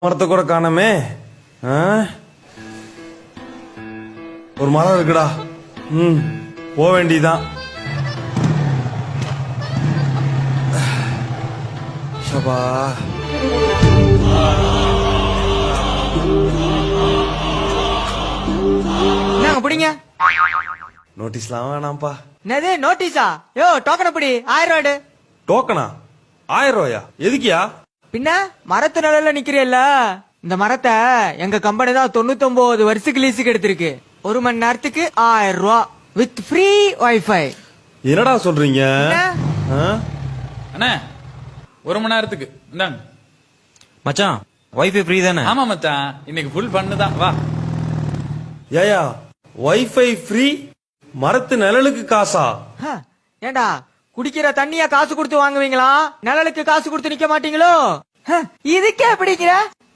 மரத்தை கூட காணமே. ஒரு மரம் இருக்குடா. போக வேண்டியதான். சபா என்னங்க பிடிங்க. நோட்டீஸ்லாம் வேணாம்ப்பா. என்னது நோட்டீஸா? யோ டோக்கன் பிடி 1000 ரூபாடு. டோக்கனா? 1000 ரூபாயா? எதுக்கியா? பின்ன மரத்து நிழல்ல நிக்கிறேல்ல, இந்த மரத்தை எங்க கம்பெனி தான் 99 வருஷத்துக்கு லீஸுக்கு எடுத்திருக்கு. 1 மணி நேரத்துக்கு 1000 ரூபா வித் ஃப்ரீ வைஃபை. என்னடா சொல்றீங்க? அண்ணா 1 மணி நேரத்துக்கு இந்தாங்க மச்சான். வைஃபை ஃப்ரீ தானே? ஆமா மச்சான், இன்னைக்கு ஃபுல் பண்ணுதான். வா. ஏயா வைஃபை ஃப்ரீ, மரத்து நிழலுக்கு காசா? ஏண்டா குடிக்கிற தண்ணியா காசு கொடுத்து வாங்குவீங்களா? நிழலுக்கு காசு கொடுத்து நிக்க மாட்டீங்களோ? இதுக்கே பிடிக்கிற